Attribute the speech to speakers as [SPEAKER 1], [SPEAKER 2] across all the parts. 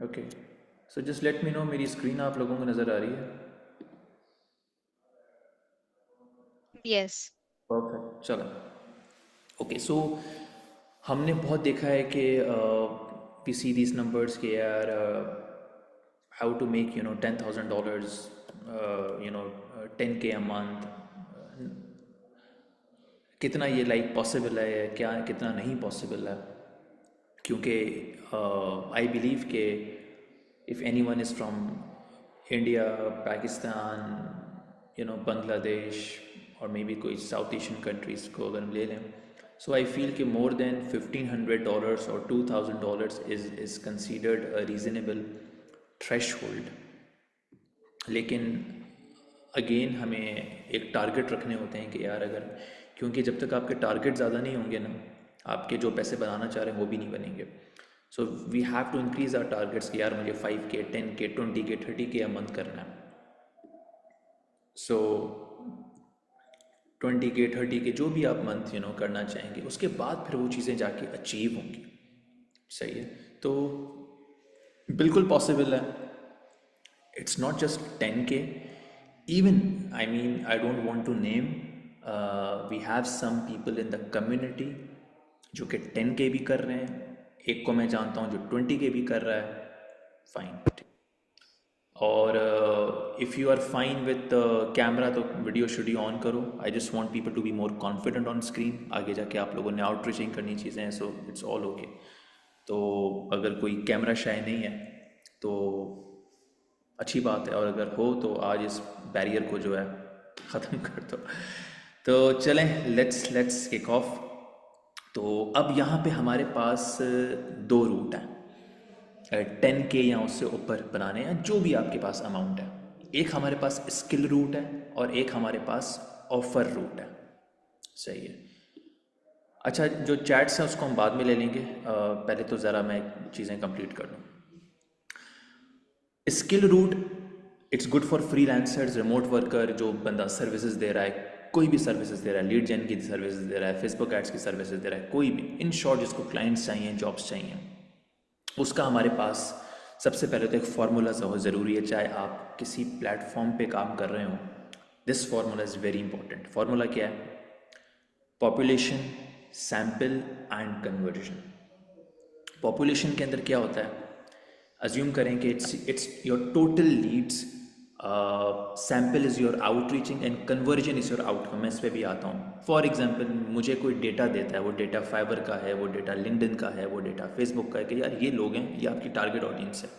[SPEAKER 1] Okay, सो just let me no मेरी screen आप लोगों को नज़र आ रही है?
[SPEAKER 2] यस।
[SPEAKER 1] परफेक्ट, चलो। ओके, सो हमने बहुत देखा है कि वी सी दीज नंबर्स के यार, how to make $10,000, 10K a month, कितना ये लाइक पॉसिबल है या क्या, कितना नहीं पॉसिबल है। क्योंकि आई बिलीव के if any one is from India, Pakistan, Bangladesh और मे बी कोई साउथ एशियन कंट्रीज़ को अगर हम ले लें, सो आई फील कि मोर देन $1,500 और $2,000 is considered a reasonable threshold. लेकिन अगेन हमें एक टारगेट रखने होते हैं कि यार अगर, क्योंकि जब तक आपके टारगेट ज़्यादा नहीं होंगे ना, आपके जो पैसे बनाना चाह रहे हैं वो भी नहीं बनेंगे। So we have to increase our targets कि यार मुझे 5K, 10K, 20K, 30K a month करना है। सो 20K, 30K जो भी आप मंथ करना चाहेंगे, उसके बाद फिर वो चीज़ें जाके अचीव होंगी। सही है, तो बिल्कुल पॉसिबल है। It's not just 10K. Even, I mean, I don't want to name, we have some people in the community जो कि 10K भी कर रहे हैं। एक को मैं जानता हूँ जो 20K भी कर रहा है। फाइन। और if you are fine with camera तो वीडियो स्टूडियो ऑन करो। I just want people to be more confident on screen. आगे जाके आप लोगों ने आउट रीचिंग करनी चीज़ें हैं, सो इट्स ऑल ओके। तो अगर कोई कैमरा शाय नहीं है तो अच्छी बात है, और अगर हो तो आज इस बैरियर को जो है ख़त्म कर दो। तो चलें, लेट्स लेट्स किक ऑफ। तो अब यहाँ पे हमारे पास दो रूट हैं 10K या उससे ऊपर बनाने हैं, जो भी आपके पास अमाउंट है। एक हमारे पास स्किल रूट है और एक हमारे पास ऑफर रूट है। सही है। अच्छा, जो चैट्स हैं उसको हम बाद में ले लेंगे, पहले तो ज़रा मैं चीज़ें कंप्लीट कर लूँ। Skill route, it's good for freelancers, remote worker, जो बंदा सर्विसेज दे रहा है, कोई भी सर्विसेज दे रहा है, लीड जेन की सर्विसेज दे रहा है, फेसबुक एड्स की सर्विसेज दे रहा है, कोई भी, इन शॉर्ट जिसको क्लाइंट्स चाहिए, जॉब्स चाहिए, उसका हमारे पास सबसे पहले तो एक फार्मूला ज़रूरी है। चाहे आप किसी प्लेटफॉर्म पे काम कर रहे हो, this formula is very important. Formula क्या है? Population, sample and conversion. Population के अंदर क्या होता है? अज्यूम करें कि it's your total leads, sample is your outreaching and conversion is your outcome. मैं इस पर भी आता हूँ। फॉर एग्जांपल, मुझे कोई डेटा देता है, वो डेटा फाइबर का है, वो डेटा लिंक्डइन का है, वो डेटा फेसबुक का है, कि यार ये लोग हैं, ये आपकी टारगेट ऑडियंस है,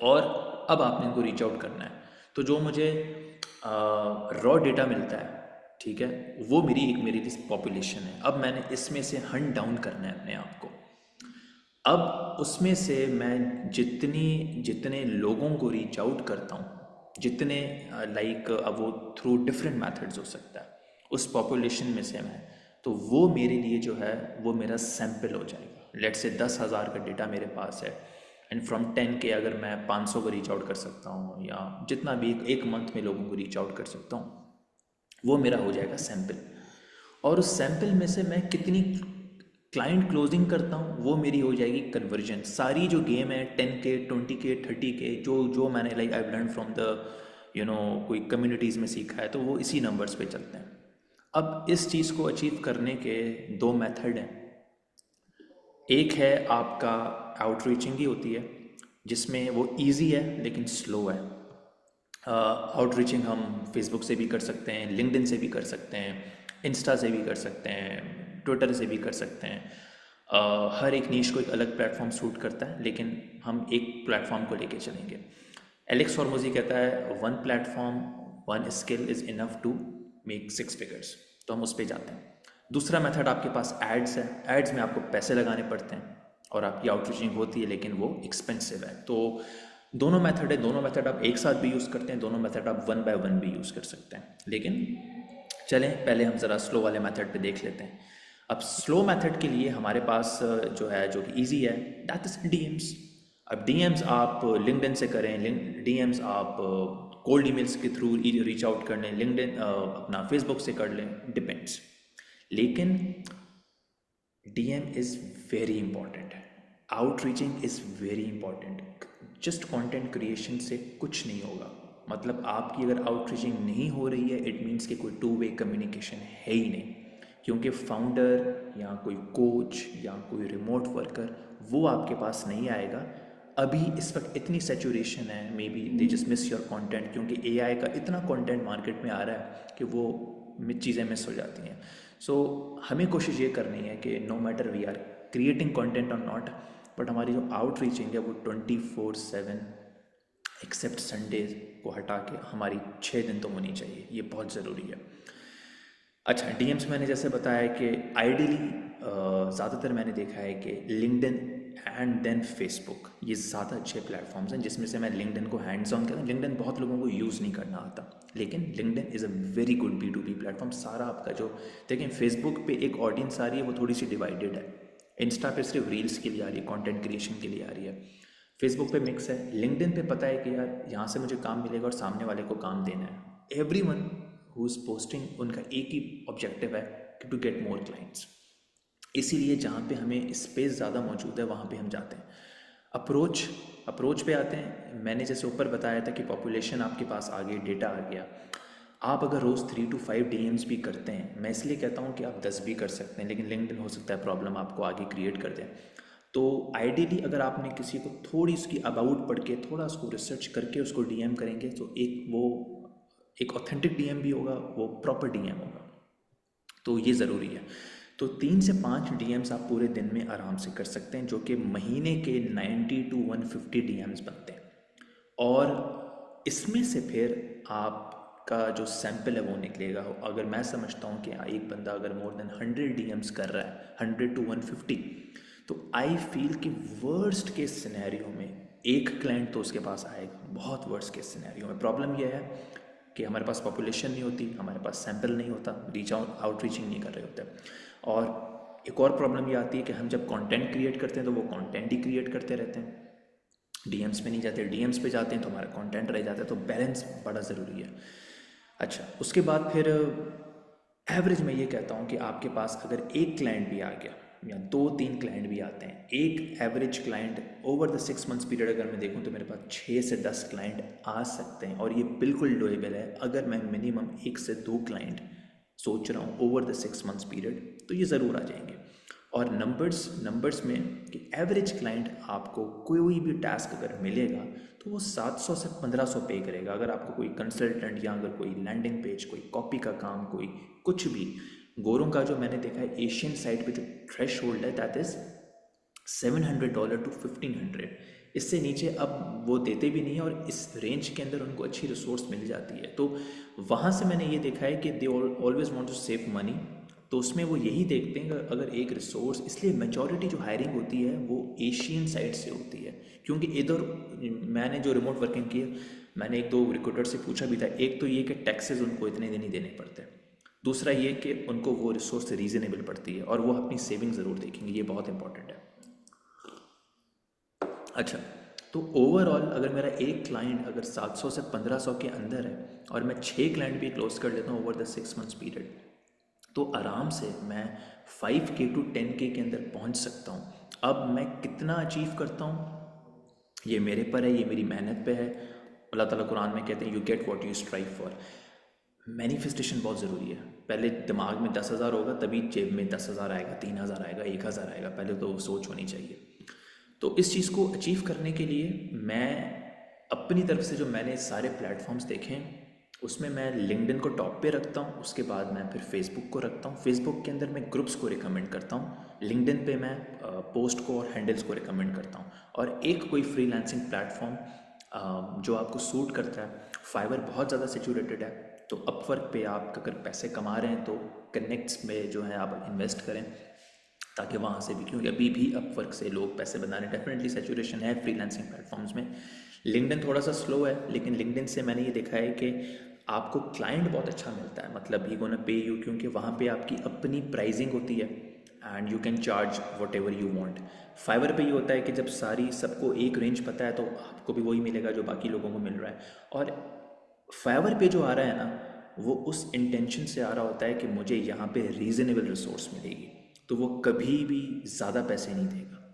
[SPEAKER 1] और अब आपने इनको रीच आउट करना है। तो जो मुझे रॉ डेटा मिलता है, ठीक है, वो मेरी पॉपुलेशन है। अब मैंने इसमें से हंट डाउन करना है अपने आप को। अब उसमें से मैं जितनी जितने लोगों को रीच आउट करता हूँ, जितने लाइक, अब वो थ्रू डिफरेंट मेथड्स हो सकता है, उस पॉपुलेशन में से मैं, तो वो मेरे लिए जो है वो मेरा सैम्पल हो जाएगा। लेट से 10,000 का डेटा मेरे पास है, एंड फ्रॉम 10K अगर मैं 500 को रीच आउट कर सकता हूँ, या जितना भी एक मंथ में लोगों को रीच आउट कर सकता हूँ, वो मेरा हो जाएगा सैम्पल। और उस सैम्पल में से मैं कितनी क्लाइंट क्लोजिंग करता हूँ, वो मेरी हो जाएगी कन्वर्जन। सारी जो गेम है 10K, 20K, 30K, जो जो मैंने like I learn from the कोई कम्युनिटीज़ में सीखा है, तो वो इसी नंबर्स पे चलते हैं। अब इस चीज़ को अचीव करने के दो मेथड हैं। एक है आपका आउटरीचिंग ही होती है, जिसमें वो इजी है लेकिन स्लो है। आउटरीचिंग हम फेसबुक से भी कर सकते हैं, लिंक्डइन से भी कर सकते हैं, इंस्टा से भी कर सकते हैं, ट्विटर से भी कर सकते हैं। हर एक नीश को एक अलग प्लेटफॉर्म सूट करता है, लेकिन हम एक प्लेटफॉर्म को लेके चलेंगे। एलेक्स हॉर्मोजी कहता है one platform, one skill is enough to make 6 figures. तो हम उस पर जाते हैं। दूसरा मेथड आपके पास एड्स है। एड्स में आपको पैसे लगाने पड़ते हैं और आपकी आउटरीचिंग होती है, लेकिन वो एक्सपेंसिव है। तो दोनों मेथड है, दोनों मेथड आप एक साथ भी यूज़ करते हैं, दोनों मेथड आप वन बाय वन भी यूज़ कर सकते हैं। लेकिन चलें, पहले हम ज़रा स्लो वाले मेथड पे देख लेते हैं। अब स्लो मेथड के लिए हमारे पास जो है, जो कि ईजी है, दैट इज़ डीएम्स। अब डीएम्स आप लिंक्डइन से करें, डीएम्स आप कोल्ड ईमेल्स के थ्रू रीच आउट कर लें, लिंक्डइन अपना फेसबुक से कर लें, डिपेंड्स। लेकिन डीएम इज़ वेरी इंपॉर्टेंट है। Outreaching is very important. Just content creation से कुछ नहीं होगा। मतलब आपकी अगर आउटरीचिंग नहीं हो रही है, इट मीन्स कि कोई टू वे कम्युनिकेशन है ही नहीं। क्योंकि फाउंडर या कोई कोच या कोई रिमोट वर्कर वो आपके पास नहीं आएगा। अभी इस वक्त इतनी सेचुरेशन है, may be they just miss your content, क्योंकि एआई का इतना कंटेंट मार्केट में आ रहा है कि वो चीज़ें मिस हो जाती हैं। सो हमें कोशिश ये करनी है कि no matter we are creating content और नॉट, बट हमारी जो आउट रीचिंग है वो 24/7 एक्सेप्ट संडे को हटा के हमारी 6 दिन तो होनी चाहिए। ये बहुत ज़रूरी है। अच्छा, डीएम्स मैंने जैसे बताया कि आइडियली ज़्यादातर मैंने देखा है कि लिंक्डइन एंड देन फेसबुक ये ज़्यादा अच्छे प्लेटफॉर्म्स हैं, जिसमें से मैं लिंक्डइन को हैंड्स ऑन करता हूँ। लिंक्डइन बहुत लोगों को यूज़ नहीं करना आता, लेकिन LinkedIn is a very good B2B platform. सारा आपका जो देखें, फेसबुक पे एक ऑडियंस आ रही है वो थोड़ी सी डिवाइडेड है, इंस्टा पे सिर्फ रील्स के लिए आ रही है, कॉन्टेंट क्रिएशन के लिए आ रही है, फेसबुक पे मिक्स है। लिंक्डइन पे पता है कि यार यहाँ से मुझे काम मिलेगा और सामने वाले को काम देना है। एवरीवन हु इज़ पोस्टिंग, उनका एक ही ऑब्जेक्टिव है कि टू गेट मोर क्लाइंट्स। इसीलिए जहाँ पे हमें स्पेस ज़्यादा मौजूद है वहाँ पे हम जाते हैं। अप्रोच पे आते हैं। मैंने जैसे ऊपर बताया था कि पॉपुलेशन आपके पास आ गई, डेटा आ गया। आप अगर रोज़ 3 to 5 DMs भी करते हैं, मैं इसलिए कहता हूँ कि आप 10 भी कर सकते हैं, लेकिन लिंक्डइन हो सकता है प्रॉब्लम आपको आगे क्रिएट कर दें। तो आइडियली अगर आपने किसी को थोड़ी उसकी अबाउट पढ़ के, थोड़ा उसको रिसर्च करके उसको DM करेंगे, तो एक ऑथेंटिक DM भी होगा, वो प्रॉपर DM होगा। तो ये ज़रूरी है। तो 3 से 5 DMs आप पूरे दिन में आराम से कर सकते हैं, जो कि महीने के 90 to 150 DMs बनते हैं। और इसमें से फिर आपका जो सैम्पल है वो निकलेगा। अगर मैं समझता हूँ कि एक बंदा अगर मोर देन 100 DMs कर रहा है, 100 to 150, तो आई फील कि वर्स्ट केस सिनेरियो में एक क्लाइंट तो उसके पास आएगा। बहुत वर्स्ट केस सिनेरियो में प्रॉब्लम यह है कि हमारे पास पॉपुलेशन नहीं होती, हमारे पास सैंपल नहीं होता, आउटरीचिंग नहीं कर रहे होते। और एक और प्रॉब्लम ये आती है कि हम जब कंटेंट क्रिएट करते हैं तो वो कंटेंट ही क्रिएट करते रहते हैं, डीएम्स पे नहीं जाते। डीएम्स पे जाते हैं तो हमारा कंटेंट रह जाता है। तो बैलेंस बड़ा ज़रूरी है। अच्छा, उसके बाद फिर एवरेज में ये कहता हूँ कि आपके पास अगर एक क्लाइंट भी आ गया या 2-3 क्लाइंट भी आते हैं, एक average client over the 6 months period अगर मैं देखूँ तो मेरे पास 6 से 10 क्लाइंट आ सकते हैं। और ये बिल्कुल डोएबल है अगर मैं मिनिमम 1 से 2 क्लाइंट सोच रहा हूँ ओवर द 6 मंथ्स पीरियड, तो ये ज़रूर आ जाएंगे। और नंबर्स में कि एवरेज क्लाइंट आपको कोई भी टास्क अगर मिलेगा तो वो 700 से 1500 पे करेगा। अगर आपको कोई कंसल्टेंट या अगर कोई लैंडिंग पेज, कोई कॉपी का काम, कोई कुछ भी, गोरों का जो मैंने देखा है एशियन साइट पे जो थ्रेश होल्ड है दैट इज़ $700 to 1500। इससे नीचे अब वो देते भी नहीं है, और इस रेंज के अंदर उनको अच्छी रिसोर्स मिल जाती है। तो वहाँ से मैंने ये देखा है कि they always want to save money. तो उसमें वो यही देखते हैं कि अगर एक रिसोर्स, इसलिए मेजॉरिटी जो हायरिंग होती है वो एशियन साइड से होती है। क्योंकि इधर मैंने जो रिमोट वर्किंग की है, मैंने 1-2 रिक्रूटर से पूछा भी था। एक तो ये कि टैक्सेस उनको इतने दिन ही देने पड़ते हैं, दूसरा ये कि उनको वो रिसोर्स रीजनेबल पड़ती है, और वो अपनी सेविंग ज़रूर देखेंगे। ये बहुत इंपॉर्टेंट है। अच्छा, तो ओवरऑल अगर मेरा एक क्लाइंट अगर 700 से 1500 के अंदर है और मैं 6 क्लाइंट भी क्लोज कर लेता हूँ ओवर द 6 मंथ्स पीरियड, तो आराम से मैं 5K to 10K के अंदर पहुँच सकता हूँ। अब मैं कितना अचीव करता हूँ ये मेरे पर है, ये मेरी मेहनत पे है। अल्लाह ताला कुरान में कहते हैं you get what you strive for. Manifestation बहुत ज़रूरी है। पहले दिमाग में 10,000 होगा तभी जेब में 10,000 आएगा, 3,000 आएगा, 1,000 आएगा। पहले तो सोच होनी चाहिए। तो इस चीज़ को अचीव करने के लिए मैं अपनी तरफ से जो मैंने सारे प्लेटफॉर्म्स देखे हैं उसमें मैं लिंक्डइन को टॉप पे रखता हूँ। उसके बाद मैं फिर फेसबुक को रखता हूँ। फेसबुक के अंदर मैं ग्रुप्स को रिकमेंड करता हूँ। लिंक्डइन पे मैं पोस्ट को और हैंडल्स को रिकमेंड करता हूँ। और एक कोई फ्रीलांसिंग प्लेटफॉर्म जो आपको सूट करता है। फाइवर बहुत ज़्यादा सेचुरेटेड है, तो अपवर्क पे आप अगर पैसे कमा रहे हैं तो कनेक्ट्स में जो है आप इन्वेस्ट करें, ताकि वहाँ से भी, क्योंकि अभी भी अपवर्क से लोग पैसे बना रहे हैं। डेफिनेटली सेचुरेशन है फ्रीलांसिंग प्लेटफॉर्म्स में। लिंक्डइन थोड़ा सा स्लो है, लेकिन लिंक्डइन से मैंने ये देखा है कि आपको क्लाइंट बहुत अच्छा मिलता है। मतलब ही गोना पे यू, क्योंकि वहाँ पे आपकी अपनी प्राइसिंग होती है and you can charge whatever you want. Fiverr पे ये होता है कि जब सबको एक रेंज पता है तो आपको भी वही मिलेगा जो बाकी लोगों को मिल रहा है। और फाइवर पे जो आ रहा है ना, वो उस इंटेंशन से आ रहा होता है कि मुझे यहाँ पे रीज़नेबल रिसोर्स मिलेगी, तो वो कभी भी ज़्यादा पैसे नहीं देगा।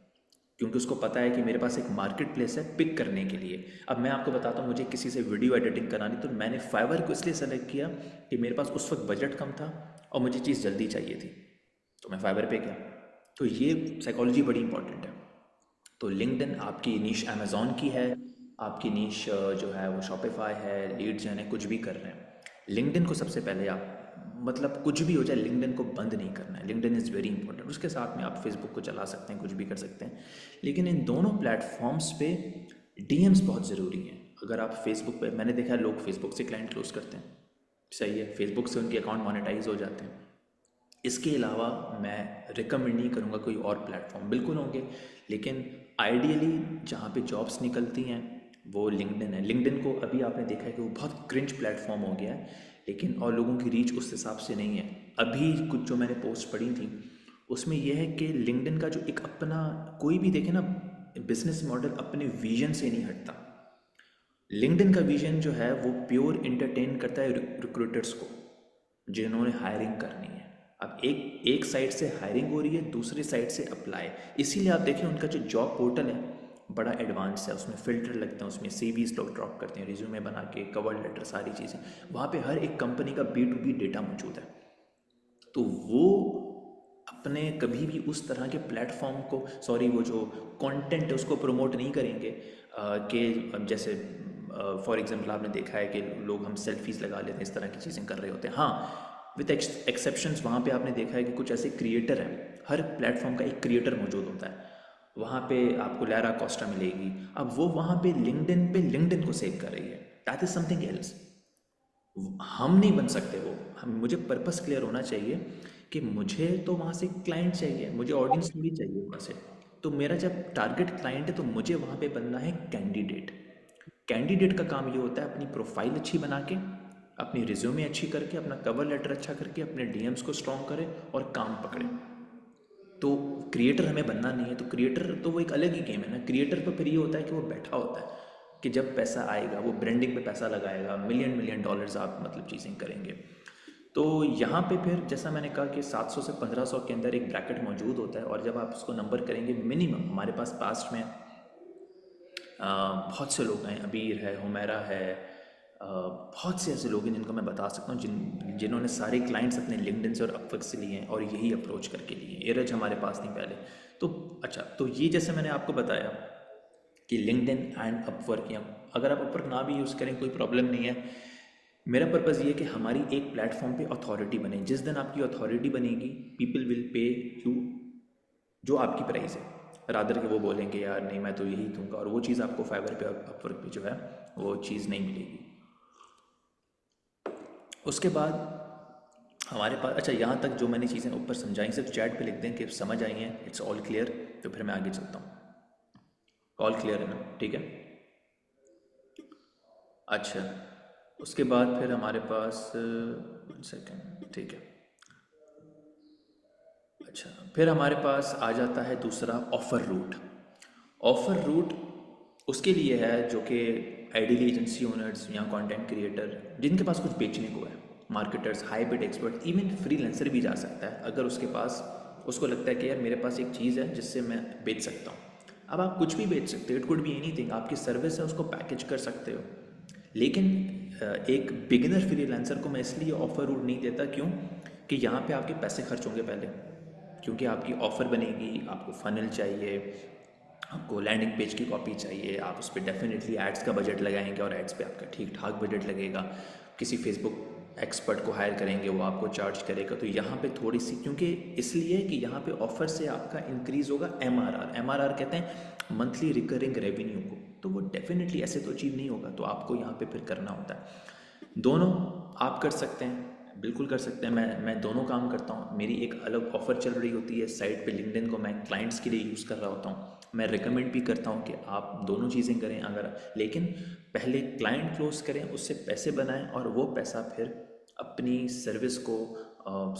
[SPEAKER 1] क्योंकि उसको पता है कि मेरे पास एक मार्केट प्लेस है पिक करने के लिए। अब मैं आपको बताता हूँ, मुझे किसी से वीडियो एडिटिंग करानी, तो मैंने फाइवर को इसलिए सेलेक्ट किया कि मेरे पास उस वक्त बजट कम था और मुझे चीज़ जल्दी चाहिए थी, तो मैं फाइवर पे गया। तो ये साइकोलॉजी बड़ी इंपॉर्टेंट है। तो लिंक्डइन आपकी नीश अमेज़ॉन की है, आपकी नीश जो है वो शॉपिफाई है, लीड जेन है, कुछ भी कर रहे हैं। लिंक्डइन को सबसे पहले आप, मतलब कुछ भी हो जाए, लिंक्डइन को बंद नहीं करना है। LinkedIn is very important. उसके साथ में आप फेसबुक को चला सकते हैं, कुछ भी कर सकते हैं, लेकिन इन दोनों प्लेटफॉर्म्स पे डीएम्स बहुत ज़रूरी हैं। अगर आप फेसबुक पे, मैंने देखा है लोग फेसबुक से क्लाइंट क्लोज करते हैं, सही है, फेसबुक से उनके अकाउंट मोनेटाइज हो जाते हैं। इसके अलावा मैं रिकमेंड नहीं करूँगा कोई और प्लेटफॉर्म, बिल्कुल होंगे, लेकिन आइडियली जहाँ पे जॉब्स निकलती हैं वो लिंक्डइन है। लिंक्डइन को अभी आपने देखा है कि वो बहुत क्रिंच प्लेटफॉर्म हो गया है, लेकिन और लोगों की रीच उस हिसाब से नहीं है। अभी कुछ जो मैंने पोस्ट पढ़ी थी उसमें यह है कि लिंक्डइन का जो एक अपना, कोई भी देखे ना, बिजनेस मॉडल अपने विजन से नहीं हटता। लिंक्डइन का विजन जो है वो प्योर इंटरटेन करता है रिक्रूटर्स को जिन्होंने हायरिंग करनी है। अब एक एक साइड से हायरिंग हो रही है, दूसरी साइड से अप्लाई। इसीलिए आप देखें उनका जो जॉब पोर्टल है बड़ा एडवांस है, उसमें फ़िल्टर लगते हैं, उसमें सीवीज लोग ड्रॉप करते हैं, रिज्यूमे बना के, कवर लेटर, सारी चीज़ें। वहाँ पे हर एक कंपनी का B2B डेटा मौजूद है। तो वो अपने कभी भी उस तरह के प्लेटफॉर्म को, सॉरी, वो जो कंटेंट है उसको प्रमोट नहीं करेंगे कि जैसे फॉर एग्जांपल आपने देखा है कि लोग, हम सेल्फीज़ लगा लेते हैं, इस तरह की चीज़ें कर रहे होते हैं। हाँ, विथ एक्सेप्शंस। वहाँ पे आपने देखा है कि कुछ ऐसे क्रिएटर हैं, हर प्लेटफॉर्म का एक क्रिएटर मौजूद होता है। वहाँ पे आपको लैरा कोस्टा मिलेगी। अब वो वहाँ पे लिंक्डइन को सेव कर रही है, दैट इज़ समथिंग एल्स। हम नहीं बन सकते वो। हम, मुझे पर्पस क्लियर होना चाहिए कि मुझे तो वहाँ से क्लाइंट चाहिए, मुझे ऑडियंस थोड़ी चाहिए वहाँ से। तो मेरा जब टारगेट क्लाइंट है तो मुझे वहाँ पे बनना है कैंडिडेट। कैंडिडेट का काम ये होता है अपनी प्रोफाइल अच्छी बना के, अपनी रिज्यूमे अच्छी करके, अपना कवर लेटर अच्छा करके, अपने डीएम्स को स्ट्रॉन्ग करे और काम पकड़े। तो क्रिएटर हमें बनना नहीं है। तो क्रिएटर तो वो एक अलग ही गेम है ना। क्रिएटर तो फिर ये होता है कि वो बैठा होता है कि जब पैसा आएगा वो ब्रांडिंग पे पैसा लगाएगा, मिलियन मिलियन डॉलर्स आप मतलब चीज़ें करेंगे। तो यहाँ पे फिर जैसा मैंने कहा कि 700 से 1500 के अंदर एक ब्रैकेट मौजूद होता है, और जब आप उसको नंबर करेंगे मिनिमम, हमारे पास पास्ट में बहुत से लोग हैं, अबीर है, हुमैरा है, बहुत से ऐसे लोग हैं जिनको मैं बता सकता हूँ जिन्होंने सारे क्लाइंट्स अपने लिंक्डइन से और अपवर्क से लिए हैं और यही अप्रोच करके लिए हैं। एरज हमारे पास नहीं पहले। तो अच्छा, तो ये जैसे मैंने आपको बताया कि लिंक्डइन एंड अपवर्क, या अगर आप अपवर्क ना भी यूज़ करें कोई प्रॉब्लम नहीं है। मेरा पर्पज़ ये है कि हमारी एक प्लेटफॉर्म पे अथॉरिटी बने। जिस दिन आपकी अथॉरिटी बनेगी, पीपल विल पे यू जो आपकी प्राइस है, रादर के वो बोलेंगे यार नहीं मैं तो यही दूंगा, और वो चीज़ आपको फाइवर पे, अपवर्क पे जो है वो चीज़ नहीं मिलेगी। उसके बाद हमारे पास, अच्छा, यहाँ तक जो मैंने चीज़ें ऊपर समझाई, सिर्फ चैट पे लिख दें कि समझ आई हैं, इट्स ऑल क्लियर, तो फिर मैं आगे चलता हूँ। ऑल क्लियर है ना? ठीक है। अच्छा, उसके बाद फिर हमारे पास, 1 सेकेंड, ठीक है। अच्छा, फिर हमारे पास आ जाता है दूसरा, ऑफ़र रूट। ऑफ़र रूट उसके लिए है जो कि आइडियली एजेंसी ओनर्स या कंटेंट क्रिएटर जिनके पास कुछ बेचने को है, marketers, high paid expert, even freelancer भी जा सकता है अगर उसके पास, उसको लगता है कि यार मेरे पास एक चीज़ है जिससे मैं बेच सकता हूँ। अब आप कुछ भी बेच सकते हो, इट कुड बी एनीथिंग, आपकी सर्विस है उसको पैकेज कर सकते हो। लेकिन एक बिगिनर फ्रीलांसर को मैं इसलिए ऑफ़र रूट नहीं देता, क्यों कि यहाँ पे आपके पैसे खर्च होंगे पहले, क्योंकि आपकी ऑफ़र बनेगी, आपको फ़नल चाहिए, आपको लैंडिंग पेज की कॉपी चाहिए, आप उस पर डेफिनेटली एड्स का बजट लगाएंगे और एड्स पे आपका ठीक ठाक बजट लगेगा। किसी फेसबुक एक्सपर्ट को हायर करेंगे, वो आपको चार्ज करेगा। तो यहाँ पे थोड़ी सी, क्योंकि इसलिए कि यहाँ पे ऑफर से आपका इंक्रीज़ होगा एमआरआर। एमआरआर कहते हैं मंथली रिकरिंग रेवेन्यू को। तो वो डेफिनेटली ऐसे तो अचीव नहीं होगा, तो आपको यहाँ पे फिर करना होता है। दोनों आप कर सकते हैं, बिल्कुल कर सकते हैं। मैं दोनों काम करता हूँ। मेरी एक अलग ऑफ़र चल रही होती है साइट पे, लिंक्डइन को मैं क्लाइंट्स के लिए यूज़ कर रहा होता हूँ। मैं रिकमेंड भी करता हूँ कि आप दोनों चीज़ें करें, अगर, लेकिन पहले क्लाइंट क्लोज करें, उससे पैसे बनाएं, और वो पैसा फिर अपनी सर्विस को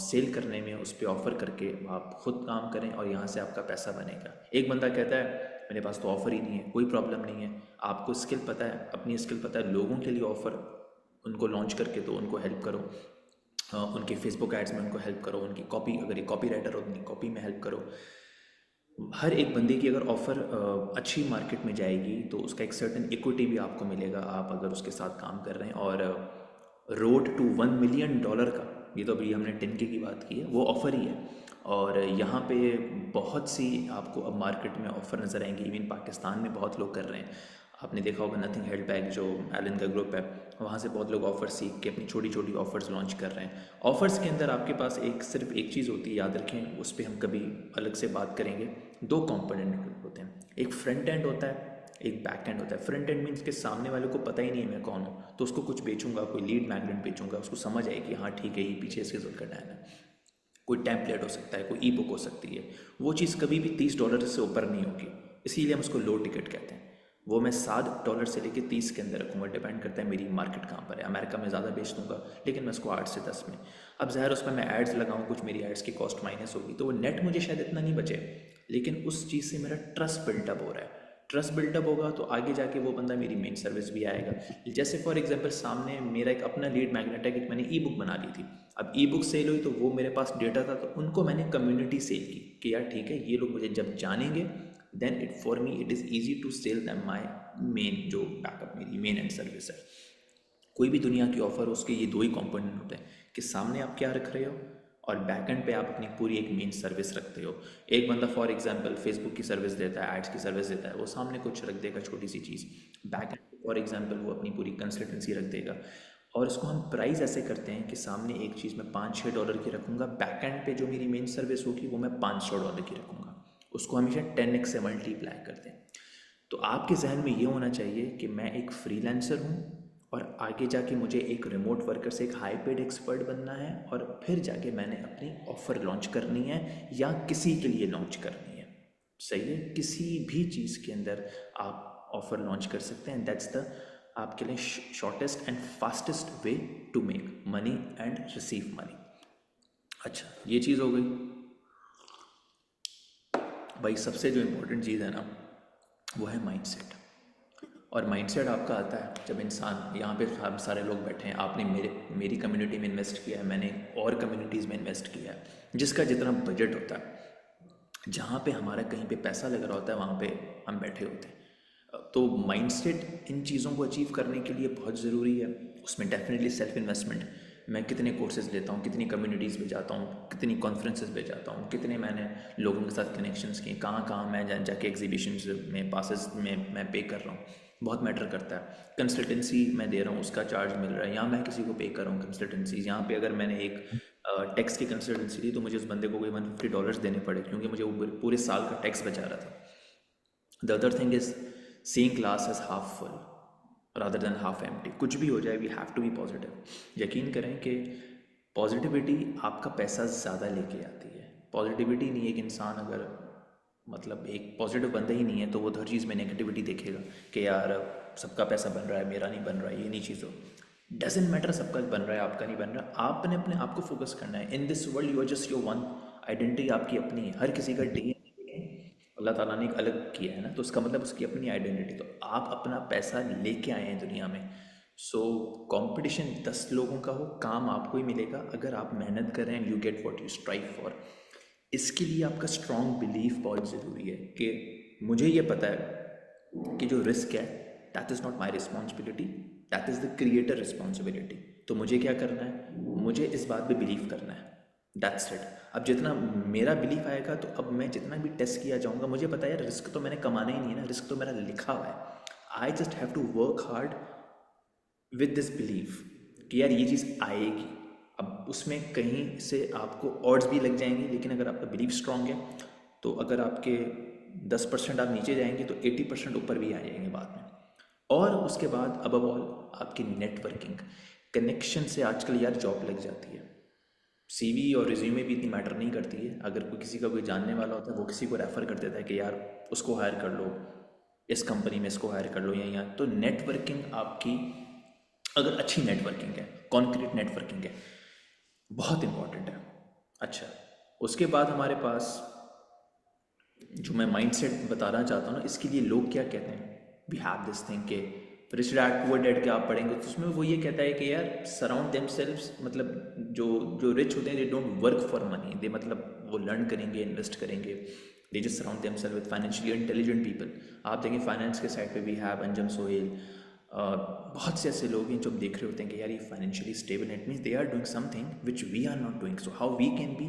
[SPEAKER 1] सेल करने में उस पर ऑफ़र करके आप खुद काम करें, और यहाँ से आपका पैसा बनेगा। एक बंदा कहता है मेरे पास तो ऑफ़र ही नहीं है, कोई प्रॉब्लम नहीं है, आपको स्किल पता है, अपनी स्किल पता है, लोगों के लिए ऑफ़र उनको लॉन्च करके दो, उनको हेल्प करो, उनके फेसबुक एड्स में उनको हेल्प करो, उनकी कॉपी, अगर ये कॉपी राइटर हो उनकी कॉपी में हेल्प करो। हर एक बंदे की अगर ऑफ़र अच्छी मार्केट में जाएगी तो उसका एक सर्टेन इक्विटी भी आपको मिलेगा, आप अगर उसके साथ काम कर रहे हैं। और रोड टू $1 मिलियन का, ये तो अभी हमने 10K की बात की है, वो ऑफ़र ही है। और यहाँ पे बहुत सी आपको अब मार्केट में ऑफ़र नज़र आएंगी, इवन पाकिस्तान में बहुत लोग कर रहे हैं। आपने देखा होगा नथिंग हेल्ड बैक, जो एलन का ग्रुप है, वहाँ से बहुत लोग ऑफ़र सीख के अपनी छोटी छोटी ऑफ़र्स लॉन्च कर रहे हैं। ऑफ़र्स के अंदर आपके पास सिर्फ एक चीज़ होती है, याद रखें, उस पर हम कभी अलग से बात करेंगे। दो कंपोनेंट होते हैं, एक फ्रंट एंड होता है, एक बैक एंड होता है। फ्रंट एंड मीन्स के सामने वाले को पता ही नहीं है मैं कौन हूँ, तो उसको कुछ बेचूंगा, कोई लीड मैग्नेट बेचूंगा, उसको समझ आए कि हाँ ठीक है, ये पीछे इसके जरूरत का टाइम है। कोई टेम्पलेट हो सकता है, कोई ई बुक हो सकती है। वो चीज़ कभी भी $30 से ऊपर नहीं होगी, इसीलिए हम उसको लो टिकट कहते हैं। वो मैं $7 से लेके 30 के अंदर रखूँगा, डिपेंड करता है मेरी मार्केट कहाँ पर है। अमेरिका में ज़्यादा बेच दूँगा, लेकिन मैं उसको 8 से 10 में। अब ज़ाहिर उस पर मैं एड्स लगाऊँ, कुछ मेरी एड्स की कॉस्ट माइनस होगी, तो वो नेट मुझे शायद इतना नहीं बचे, लेकिन उस चीज़ से मेरा ट्रस्ट बिल्टअप हो रहा है। ट्रस्ट बिल्टअप होगा तो आगे जाके वो बंदा मेरी मेन सर्विस भी आएगा। जैसे फॉर एग्जांपल सामने मेरा एक अपना लीड मैग्नेट है कि मैंने ई बुक बना ली थी। अब ई बुक सेल हुई तो वो मेरे पास डेटा था, तो उनको मैंने कम्युनिटी सेल की कि यार ठीक है, ये लोग मुझे जब जानेंगे then it for me it is easy to sell them my main, जो बैकअप मेरी मेन एंड सर्विस है। कोई भी दुनिया की ऑफ़र, उसके ये दो ही कंपोनेंट होते हैं कि सामने आप क्या रख रहे हो और बैक एंड पे आप अपनी पूरी एक मेन सर्विस रखते हो। एक बंदा फॉर एग्जांपल फेसबुक की सर्विस देता है, एड्स की सर्विस देता है, वो सामने कुछ रख देगा छोटी सी चीज़। बैक एंड फॉर एग्जांपल वो अपनी पूरी कंसल्टेंसी रख देगा। और इसको हम प्राइस ऐसे करते हैं कि सामने एक चीज़ मैं $5-6 की रखूँगा, बैक एंड पे जो मेरी मेन सर्विस होगी वो मैं $500 की रखूँगा। उसको हमेशा 10x से मल्टीप्लाई करते हैं। तो आपके जहन में ये होना चाहिए कि मैं एक फ्रीलांसर हूँ और आगे जाके मुझे एक रिमोट वर्कर से एक हाई पेड एक्सपर्ट बनना है, और फिर जाके मैंने अपनी ऑफ़र लॉन्च करनी है या किसी के लिए लॉन्च करनी है। सही है, किसी भी चीज़ के अंदर आप ऑफ़र लॉन्च कर सकते हैं। दैट्स द आपके लिए shortest and fastest way to make money and receive money. अच्छा, ये चीज़ हो गई। भाई सबसे जो इम्पोर्टेंट चीज़ है ना, वो है माइंडसेट। और माइंडसेट आपका आता है जब इंसान, यहाँ पे हम सारे लोग बैठे हैं, आपने मेरी कम्युनिटी में इन्वेस्ट किया है, मैंने और कम्युनिटीज़ में इन्वेस्ट किया है, जिसका जितना बजट होता है, जहाँ पे हमारा कहीं पे पैसा लग रहा होता है, वहाँ पे हम बैठे होते हैं। तो माइंडसेट इन चीज़ों को अचीव करने के लिए बहुत ज़रूरी है। उसमें डेफिनेटली सेल्फ इन्वेस्टमेंट, मैं कितने कोर्सेज लेता हूँ, कितनी कम्युनिटीज़ में जाता हूँ, कितनी कॉन्फ्रेंसेस में जाता हूँ, कितने मैंने लोगों के साथ कनेक्शंस किए, कहाँ कहाँ मैं जाके एग्जीबिशंस में पासेस में मैं पे कर रहा हूँ, बहुत मैटर करता है। कंसल्टेंसी मैं दे रहा हूँ, उसका चार्ज मिल रहा है, या मैं किसी को पे कर रहा हूँ कंसल्टेंसी। यहाँ पे अगर मैंने एक टैक्स की कंसल्टेंसी दी तो मुझे उस बंदे को कोई $150 देने पड़े, क्योंकि मुझे वो पूरे साल का टैक्स बचा रहा था। The other thing is seeing glass as half full rather than half empty. कुछ भी हो जाए, we have to be positive. यकीन करें कि पॉजिटिविटी आपका पैसा ज़्यादा लेके आती है। पॉजिटिविटी नहीं, एक इंसान अगर मतलब एक पॉजिटिव बंदा ही नहीं है तो वो हर चीज़ में नेगेटिविटी देखेगा कि यार सबका पैसा बन रहा है, मेरा नहीं बन रहा है, ये नहीं चीज़ हो। डजेंट मैटर सबका बन रहा है, आपका नहीं बन रहा। आपने अपने आप को फोकस करना है। In this world you are just your one identity, आपकी अपनी है। हर किसी का डीएनए अल्लाह ताला ने एक अलग किया है ना, तो उसका मतलब उसकी अपनी आइडेंटिटी। तो आप अपना पैसा लेके आए हैं दुनिया में। सो कंपटीशन 10 लोगों का हो, काम आपको ही मिलेगा अगर आप मेहनत कर रहे हैं। You get what you strive for. इसके लिए आपका स्ट्रॉन्ग बिलीफ बहुत ज़रूरी है कि मुझे ये पता है कि जो रिस्क है that is not my responsibility, that is the creator responsibility. तो मुझे क्या करना है, मुझे इस बात पे बिलीव करना है, दैट्स इट। अब जितना मेरा बिलीफ आएगा तो अब मैं जितना भी टेस्ट किया जाऊँगा, मुझे पता है रिस्क तो मैंने कमाना ही नहीं है ना, रिस्क तो मेरा लिखा हुआ है। I just have to work hard with this belief कि यार ये चीज़ आएगी। अब उसमें कहीं से आपको ऑड्स भी लग जाएंगी, लेकिन अगर आपका बिलीफ स्ट्रांग है तो अगर आपके 10% आप नीचे जाएंगे तो 80% ऊपर भी आ जाएंगे बाद में। और उसके बाद अबव ऑल आपकी नेटवर्किंग, कनेक्शन से आजकल यार जॉब लग जाती है। सीवी और रिज्यूमे भी इतनी मैटर नहीं करती है। अगर कोई किसी का कोई जानने वाला होता है, वो किसी को रेफ़र कर देता है कि यार उसको हायर कर लो, इस कंपनी में इसको हायर कर लो, या यहाँ। तो नेटवर्किंग आपकी अगर अच्छी नेटवर्किंग है, कॉन्क्रीट नेटवर्किंग है, बहुत इंपॉर्टेंट है। अच्छा, उसके बाद हमारे पास जो मैं माइंडसेट बताना चाहता हूँ ना, इसके लिए लोग क्या कहते हैं, वी हैव दिस थिंग के रिच डैड पुअर डैड के आप पढ़ेंगे तो उसमें वो ये कहता है कि यार सराउंड देमसेल्व्स, मतलब जो जो रिच होते हैं they don't work for money, they मतलब वो लर्न करेंगे, इन्वेस्ट करेंगे, they just surround themselves with financially intelligent people. आप देखें फाइनेंस के साइड पे वी हैव अंजम सोहेल, बहुत से ऐसे लोग हैं जो हम देख रहे होते हैं कि यार ये financially stable, it means they are doing something which we are not doing, so how we can be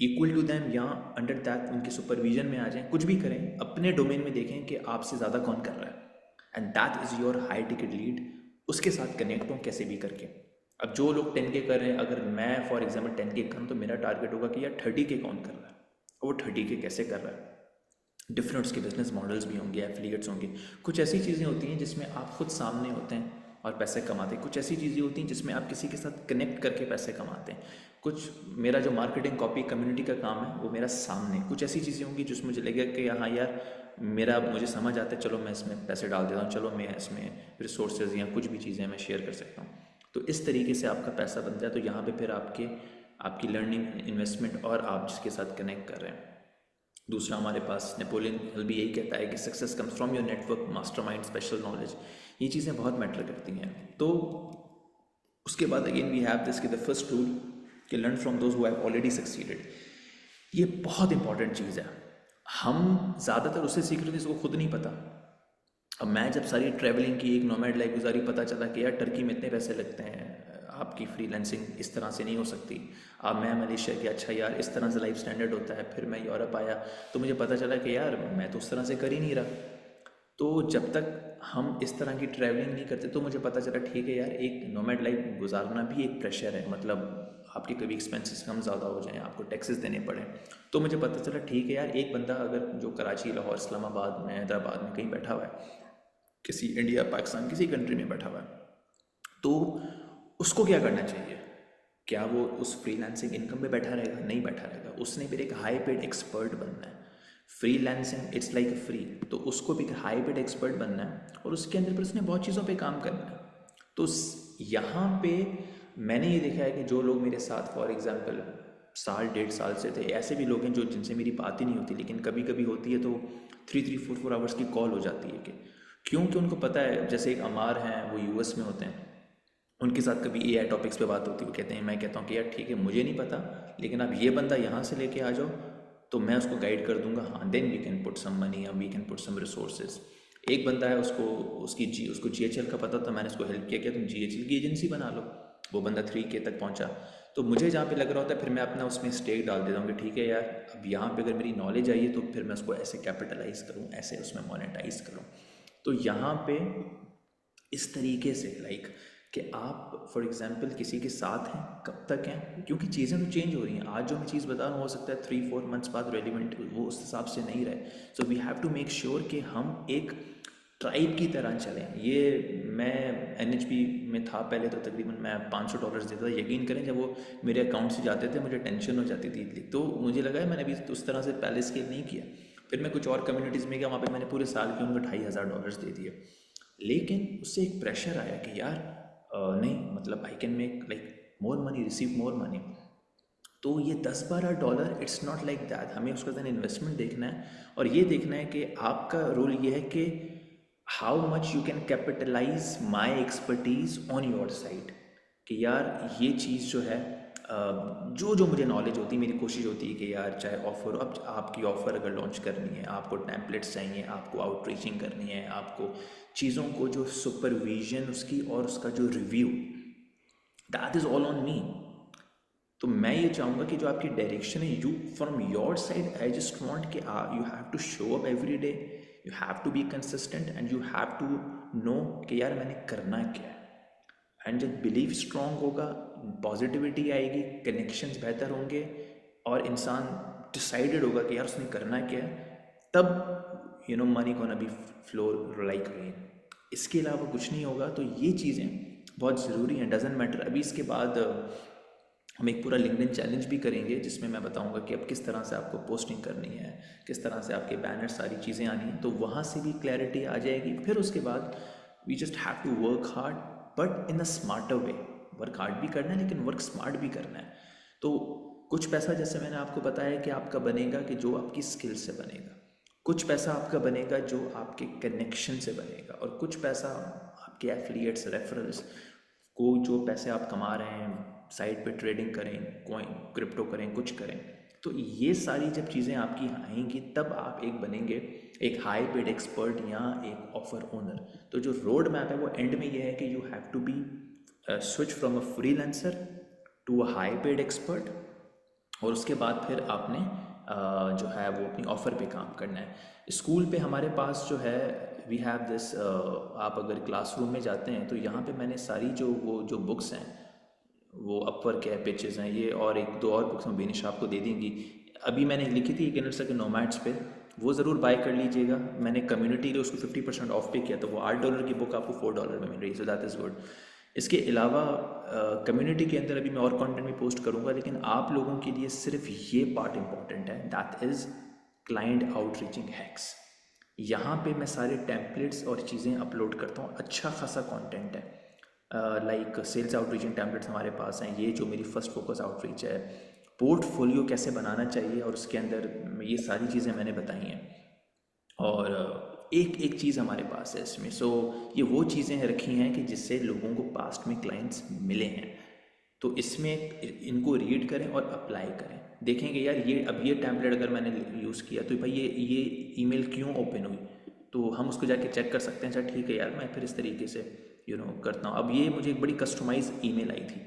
[SPEAKER 1] equal to them या अंडर दैट उनके सुपरविजन में आ जाएं। कुछ भी करें, अपने डोमेन में देखें कि आपसे ज़्यादा कौन कर रहा है, and that is your high ticket lead. उसके साथ कनेक्ट हों कैसे भी करके। अब जो लोग 10K कर रहे हैं, अगर मैं फॉर एग्जाम्पल 10K करूँ तो मेरा टारगेट होगा कि यार 30K कौन कर रहा है, और वो 30K कैसे कर रहा है। डिफरेंट उसके बिजनेस मॉडल्स भी होंगे, एफिलिएट्स होंगे। कुछ ऐसी चीज़ें होती हैं जिसमें आप खुद सामने होते हैं और पैसे कमाते हैं, कुछ ऐसी चीज़ें होती हैं जिसमें आप किसी के साथ कनेक्ट करके पैसे कमाते हैं। कुछ मेरा जो मार्केटिंग कॉपी कम्युनिटी का काम है वो मेरा सामने, कुछ ऐसी चीज़ें होंगी जिसमें मुझे लगेगा कि हाँ यार मेरा मुझे समझ आता है, चलो मैं इसमें पैसे डाल देता हूँ, चलो मैं इसमें रिसोर्सेज या कुछ भी चीज़ें मैं शेयर कर सकता हूँ। तो इस तरीके से आपका पैसा बनता है। तो यहाँ पे फिर आपकी लर्निंग, इन्वेस्टमेंट और आप जिसके साथ कनेक्ट कर रहे हैं। दूसरा हमारे पास नेपोलियन हिल भी यही कहता है कि success comes from your network, mastermind, special knowledge. ये चीज़ें बहुत मैटर करती हैं। तो उसके बाद अगेन वी हैव दिस कि द फर्स्ट रूल कि learn from those who have already succeeded. ये बहुत इंपॉर्टेंट चीज़ है। हम ज़्यादातर उससे सीख रहे थे जिसको खुद नहीं पता। अब मैं जब सारी ट्रैवलिंग की, एक नोमैड लाइफ गुजारी, पता चला कि यार टर्की में इतने पैसे लगते हैं, आपकी फ्रीलांसिंग इस तरह से नहीं हो सकती। अब मैं मलेशिया कि अच्छा यार इस तरह से लाइफ स्टैंडर्ड होता है। फिर मैं यूरोप आया तो मुझे पता चला कि यार मैं तो उस तरह से कर ही नहीं रहा। तो जब तक हम इस तरह की ट्रैवलिंग नहीं करते तो मुझे पता चला ठीक है यार एक नोमैड लाइफ गुजारना भी एक प्रेशर है। मतलब आपके कभी एक्सपेंसेस कम ज़्यादा हो जाएं, आपको टैक्सेस देने पड़े। तो मुझे पता चला ठीक है यार एक बंदा अगर जो कराची, लाहौर, इस्लामाबाद में, हैदराबाद में कहीं बैठा हुआ है, किसी इंडिया, पाकिस्तान, किसी कंट्री में बैठा हुआ है, तो उसको क्या करना चाहिए? क्या वो उस फ्रीलांसिंग इनकम पे बैठा रहेगा? नहीं बैठा रहेगा। उसने फिर एक हाई पेड एक्सपर्ट बनना है। फ्रीलांसिंग इट्स लाइक फ्री, तो उसको भी हाई पेड एक्सपर्ट बनना है और उसके अंदर पर उसने बहुत चीज़ों पे काम करना है। तो यहाँ पे मैंने ये देखा है कि जो लोग मेरे साथ फॉर एग्जांपल साल, 1.5 साल से थे, ऐसे भी लोग हैं जो जिनसे मेरी बात ही नहीं होती, लेकिन कभी कभी होती है तो 3-4 आवर्स की कॉल हो जाती है। कि क्योंकि उनको पता है, जैसे एक अमार हैं वो यूएस में होते हैं, उनके साथ कभी एआई टॉपिक्स पे बात होती है, वो कहते हैं, मैं कहता हूँ कि यार ठीक है मुझे नहीं पता, लेकिन आप ये बंदा यहाँ से लेके आ जाओ तो मैं उसको गाइड कर दूंगा। हाँ, then we can put some money या we can put some resources. एक बंदा है उसको उसको जीएचएल का पता था, मैंने उसको हेल्प किया, तुम जीएचएल की एजेंसी बना लो। वो बंदा 3K तक पहुंचा। तो मुझे जहाँ पे लग रहा होता है फिर मैं अपना उसमें स्टेक डाल देता हूँ कि ठीक है यार अब यहाँ पे अगर मेरी नॉलेज आई है तो फिर मैं उसको ऐसे कैपिटलाइज करूँ, ऐसे उसमें मोनेटाइज करूँ। तो यहाँ पे इस तरीके से लाइक कि आप फॉर एग्जांपल किसी के साथ हैं, कब तक हैं, क्योंकि चीज़ें तो चेंज हो रही हैं। आज जो मैं चीज़ बता रहा हूँ हो सकता है 3-4 मंथ्स बाद रेलिवेंट वो उस हिसाब से नहीं रहे। So we have to make sure कि हम एक ट्राइब की तरह चलें। ये मैं NHP में था पहले तो तकरीबन मैं $500 देता था। यकीन करें जब वो मेरे अकाउंट से जाते थे मुझे टेंशन हो जाती थी। तो मुझे लगा मैंने अभी उस तरह से पहले स्केल नहीं किया। फिर मैं कुछ और कम्युनिटीज़ में गया, वहाँ पे मैंने पूरे साल के उनको $2,500 दे दिए। लेकिन उससे एक प्रेशर आया कि यार नहीं, मतलब I can make like more money, receive more money. तो ये $10-12 इट्स नॉट लाइक दैट। हमें उसका देन इन्वेस्टमेंट देखना है और ये देखना है कि आपका रोल ये है कि how much you can capitalize my expertise on your side. कि यार ये चीज़ जो है जो जो मुझे नॉलेज होती है, मेरी कोशिश होती है कि यार चाहे ऑफ़र, अब आपकी ऑफ़र अगर लॉन्च करनी है, आपको टेम्पलेट्स चाहिए, आपको आउटरीचिंग करनी है, आपको चीज़ों को जो सुपरविजन उसकी और उसका जो review, that is all on me. तो मैं ये चाहूँगा कि जो आपकी डायरेक्शन है, you from your side I just want कि you have to show up every day, you have to be consistent and you have to know कि यार मैंने करना क्या है। एंड जब बिलीव स्ट्रांग होगा, पॉजिटिविटी आएगी, कनेक्शंस बेहतर होंगे और इंसान डिसाइडेड होगा कि यार उसने करना क्या है, तब money gonna be flow like rain. इसके अलावा कुछ नहीं होगा। तो ये चीज़ें बहुत ज़रूरी हैं। Doesn't matter. अभी इसके बाद हम एक पूरा लिंक्डइन चैलेंज भी करेंगे जिसमें मैं बताऊंगा कि अब किस तरह से आपको पोस्टिंग करनी है, किस तरह से आपके बैनर, सारी चीज़ें आनी हैं। तो वहाँ से भी क्लैरिटी आ जाएगी। फिर उसके बाद we just have to work hard but in a smarter way. Work hard भी करना है लेकिन वर्क स्मार्ट भी करना है। तो कुछ पैसा, जैसे मैंने आपको बताया कि आपका बनेगा कि जो आपकी स्किल से बनेगा, कुछ पैसा आपका बनेगा जो आपके कनेक्शन से बनेगा, और कुछ पैसा आपके एफिलिएट्स, रेफरल्स को, जो पैसे आप कमा रहे हैं साइड पे ट्रेडिंग करें, कॉइन, क्रिप्टो करें, कुछ करें, तो ये सारी जब चीज़ें आपकी आएंगी तब आप एक बनेंगे एक हाई पेड एक्सपर्ट या एक ऑफर ओनर। तो जो रोड मैप है वो एंड में ये है कि you have to be switch from a freelancer to a high paid expert, और उसके बाद फिर आपने जो है वो अपनी ऑफ़र पे काम करना है। स्कूल पे हमारे पास जो है वी हैव दिस, आप अगर क्लासरूम में जाते हैं तो यहाँ पे मैंने सारी जो बुक्स हैं वो अपवर्क है, पिचेस हैं ये, और एक दो और बुक्स में बेनिश आपको दे देंगी। अभी मैंने लिखी थी एक इनर्सर के नोमैड्स पे, वो ज़रूर बाय कर लीजिएगा। मैंने कम्युनिटी के उसको 50% ऑफ पे किया, तो वो $8 की बुक आपको $4 में मिल रही है, सो दैट इज़ गुड। इसके अलावा कम्युनिटी के अंदर अभी मैं और कंटेंट भी पोस्ट करूँगा, लेकिन आप लोगों के लिए सिर्फ ये पार्ट इम्पॉर्टेंट है, दैट इज़ क्लाइंट आउटरीचिंग हैक्स। यहाँ पे मैं सारे टेम्पलेट्स और चीज़ें अपलोड करता हूँ, अच्छा खासा कंटेंट है। लाइक सेल्स आउटरीचिंग टेम्पलेट्स हमारे पास हैं, ये जो मेरी फर्स्ट फोकस आउटरीच है, पोर्टफोलियो कैसे बनाना चाहिए, और उसके अंदर ये सारी चीज़ें मैंने बताई हैं। और एक एक चीज़ हमारे पास है इसमें, सो ये वो चीज़ें रखी हैं कि जिससे लोगों को पास्ट में क्लाइंट्स मिले हैं। तो इसमें इनको रीड करें और अप्लाई करें, देखेंगे यार ये अब ये टेम्पलेट अगर मैंने यूज़ किया तो भाई ये ईमेल क्यों ओपन हुई, तो हम उसको जाके चेक कर सकते हैं। अच्छा ठीक है यार, मैं फिर इस तरीके से करता हूँ। अब ये मुझे एक बड़ी कस्टमाइज ईमेल आई थी,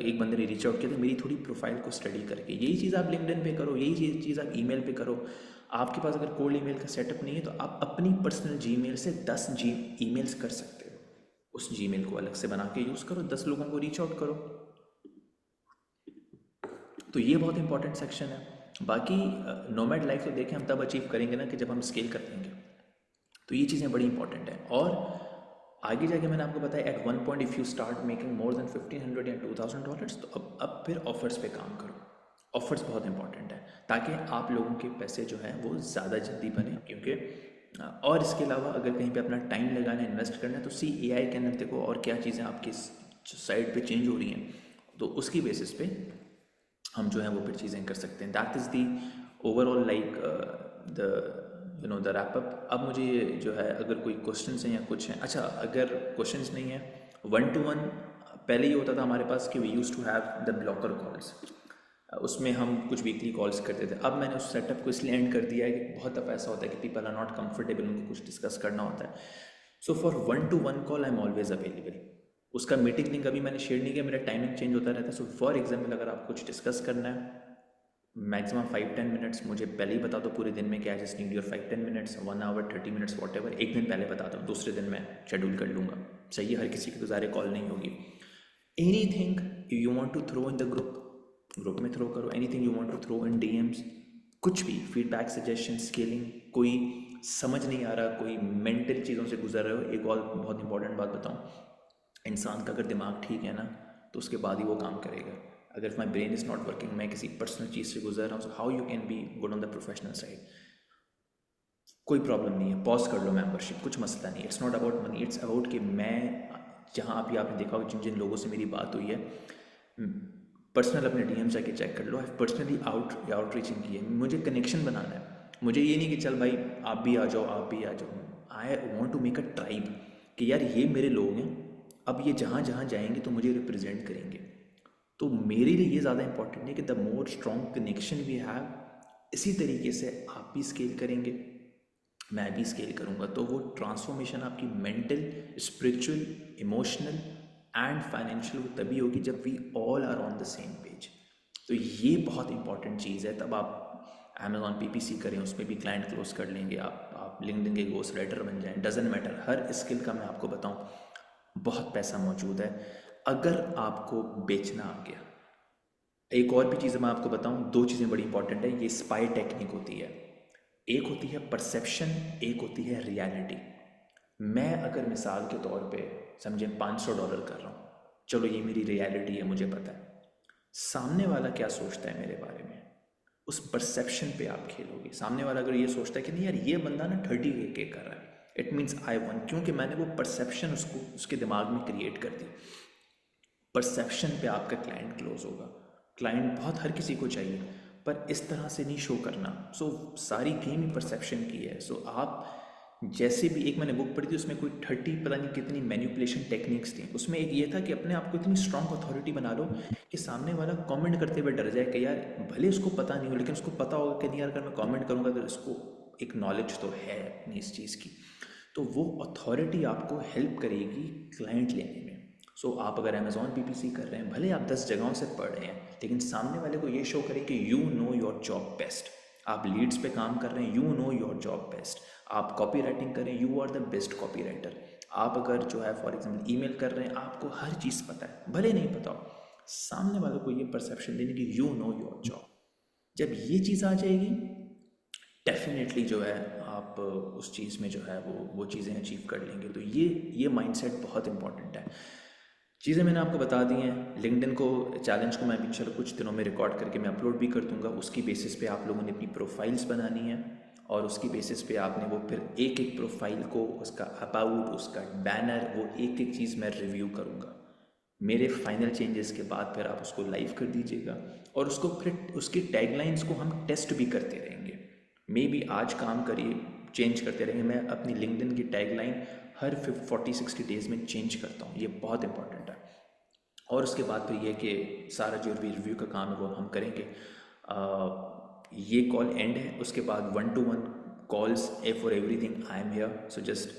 [SPEAKER 1] एक बंदे ने रीच आउट किया था मेरी थोड़ी प्रोफाइल को स्टडी करके। यही चीज़ आप लिंक्डइन पे करो, यही चीज़ आप ईमेल पे करो। आपके पास अगर कोल्ड ईमेल का सेटअप नहीं है तो आप अपनी पर्सनल जीमेल से 10 ईमेल्स कर सकते हो। उस जीमेल को अलग से बना के यूज़ करो, 10 लोगों को रीच आउट करो। तो ये बहुत इंपॉर्टेंट सेक्शन है। बाकी नोमैड लाइफ तो देखें हम तब अचीव करेंगे ना कि जब हम स्केल कर लेंगे, तो ये चीज़ें बड़ी इंपॉर्टेंट हैं। और आगे जाके मैंने आपको बताया at one point if you start making more than $1,500 या $2,000, तो अब फिर ऑफर्स पे काम करो। ऑफर्स बहुत इंपॉर्टेंट है ताकि आप लोगों के पैसे जो हैं वो ज़्यादा जल्दी बने, क्योंकि और इसके अलावा अगर कहीं पे अपना टाइम लगाना है, इन्वेस्ट करना है, तो AI के अंदर देखो और क्या चीज़ें आपकी साइड पे चेंज हो रही हैं, तो उसकी बेसिस पे हम जो है वो फिर चीज़ें कर सकते हैं। That is the overall like the wrap up. अब मुझे जो है अगर कोई क्वेश्चंस हैं या कुछ हैं, अच्छा अगर क्वेश्चंस नहीं है, 1-to-1 पहले ये होता था हमारे पास कि we use to have the blocker calls, उसमें हम कुछ वीकली कॉल्स करते थे। अब मैंने उस सेटअप को इसलिए एंड कर दिया है कि बहुत दफ़ा ऐसा होता है कि पीपल आर नॉट कंफर्टेबल, उनको कुछ डिस्कस करना होता है। So for 1-to-1 call I am always available. उसका मीटिंग लिंक अभी मैंने शेयर नहीं किया, मेरा टाइमिंग चेंज होता रहता है। सो फॉर एग्जाम्पल अगर आप कुछ डिस्कस करना है, मैक्सिमम 5-10 मिनट्स मुझे पहले ही बता दो पूरे दिन में, क्या I just need your 5-10 minutes, 1 hour 30 minutes whatever. एक दिन पहले बता दो, दूसरे दिन मैं शेड्यूल कर लूँगा। सही है, हर किसी की तो ज़ाहिर कॉल नहीं होगी। Anything you want to throw in the group में थ्रो करो। Anything you want to throw in DMs, कुछ भी फीडबैक, सजेशन, स्केलिंग, कोई समझ नहीं आ रहा, कोई मेंटल चीज़ों से गुजर रहे हो। एक और बहुत इंपॉर्टेंट बात बताऊँ, इंसान का अगर दिमाग ठीक है ना तो उसके बाद ही वो काम करेगा। अगर my brain is not working, मैं किसी पर्सनल चीज़ से गुजर रहा हूँ, so how you can be good on the professional side. कोई प्रॉब्लम नहीं है, पॉज कर लो मेंबरशिप, कुछ मसला नहीं। It's not about money, it's about कि मैं जहाँ अभी आपने देखा होगा जिन जिन लोगों से मेरी बात हुई है, पर्सनल अपने DM जाके चेक कर लो। आई पर्सनली आउटरीचिंग की है, मुझे कनेक्शन बनाना है। मुझे ये नहीं कि चल भाई आप भी आ जाओ, आप भी आ जाओ। I want to make a tribe कि यार ये मेरे लोग हैं, अब ये जहाँ जहाँ जाएंगे तो मुझे रिप्रेजेंट करेंगे। तो मेरे लिए ये ज़्यादा इंपॉर्टेंट है कि the more strong connection we have, इसी तरीके से आप भी स्केल करेंगे, मैं भी स्केल करूँगा। तो वो ट्रांसफॉर्मेशन आपकी mental, spiritual, emotional and financial वो तभी होगी जब we all are on the same page. तो ये बहुत इंपॉर्टेंट चीज़ है। तब आप Amazon PPC करें, उसमें भी क्लाइंट क्लोज कर लेंगे, आप लिंक्डइन के घोस्ट राइटर बन जाएं, डजेंट मैटर। हर स्किल का मैं आपको बताऊं बहुत पैसा मौजूद है अगर आपको बेचना आ गया। एक और भी चीज़ मैं आपको बताऊं, दो चीज़ें बड़ी इंपॉर्टेंट है, ये स्पाई टेक्निक होती है। एक होती है परसेप्शन, एक होती है रियलिटी। मैं अगर मिसाल के तौर पे समझे $500 कर रहा हूँ, चलो ये मेरी रियलिटी है, मुझे पता है। सामने वाला क्या सोचता है मेरे बारे में, उस परसेप्शन पे आप खेलोगे। सामने वाला अगर ये सोचता है कि नहीं यार ये बंदा ना 30K कर रहा है, इट मीन्स आई वन, क्योंकि मैंने वो परसेप्शन उसको उसके दिमाग में क्रिएट कर दी। परसेप्शन पे आपका क्लाइंट क्लोज होगा। क्लाइंट बहुत हर किसी को चाहिए, पर इस तरह से नहीं शो करना। सो सारी गेम ही परसेप्शन की है। सो आप जैसे भी एक मैंने बुक पढ़ी थी, उसमें कोई 30 पता नहीं कितनी मैनिपुलेशन टेक्निक्स थी। उसमें एक ये था कि अपने आप को इतनी स्ट्रांग अथॉरिटी बना लो कि सामने वाला कमेंट करते हुए डर जाए कि यार भले उसको पता नहीं हो, लेकिन उसको पता होगा कि नहीं यार, अगर मैं कमेंट करूँगा तो इसको एक नॉलेज तो है अपनी इस चीज़ की। तो वो अथॉरिटी आपको हेल्प करेगी क्लाइंट लेने में। सो आप अगर अमेज़ॉन पीपीसी कर रहे हैं, भले आप 10 जगहों से पढ़ रहे हैं, लेकिन सामने वाले को ये शो करें कि you know your job best. आप लीड्स पे काम कर रहे हैं, you know your job best. आप कॉपी राइटिंग कर रहे हैं, you are the best copy writer. आप अगर जो है फॉर एग्जाम्पल ईमेल कर रहे हैं, आपको हर चीज़ पता है, भले नहीं पता हो, सामने वाले को ये परसेप्शन देने की यू नो योर जॉब। जब ये चीज़ आ जाएगी, डेफिनेटली जो है आप उस चीज़ में जो है वो चीज़ें अचीव कर लेंगे। तो ये माइंडसेट बहुत इंपॉर्टेंट है। चीज़ें मैंने आपको बता दी हैं। लिंक्डइन को चैलेंज को मैं भी चलो कुछ दिनों में रिकॉर्ड करके मैं अपलोड भी कर दूंगा। उसकी बेसिस पे आप लोगों ने अपनी प्रोफाइल्स बनानी है, और उसकी बेसिस पे आपने वो फिर एक एक प्रोफाइल को, उसका अबाउट, उसका बैनर, वो एक एक चीज़ मैं रिव्यू करूँगा। मेरे फाइनल चेंजेस के बाद फिर आप उसको लाइव कर दीजिएगा, और उसको फिर उसकी टैगलाइंस को हम टेस्ट भी करते रहेंगे। मे बी आज काम करिए, चेंज करते रहेंगे। मैं अपनी लिंक्डइन की टैगलाइन हर 40-60 डेज़ में चेंज करता हूँ, ये बहुत इंपॉर्टेंट है। और उसके बाद फिर ये कि सारा जो भी रिव्यू का काम है वो हम करेंगे। ये कॉल एंड है, उसके बाद 1-to-1 calls for everything I am here. So just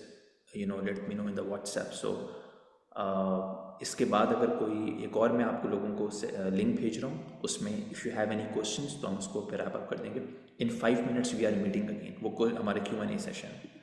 [SPEAKER 1] let me know in the WhatsApp. So इसके बाद अगर कोई एक और मैं आपको लोगों को लिंक भेज रहा हूँ, उसमें if you have any questions तो हम उसको फिर रैप अप कर देंगे। In 5 minutes we are meeting again, वो कोई हमारे Q&A सेशन।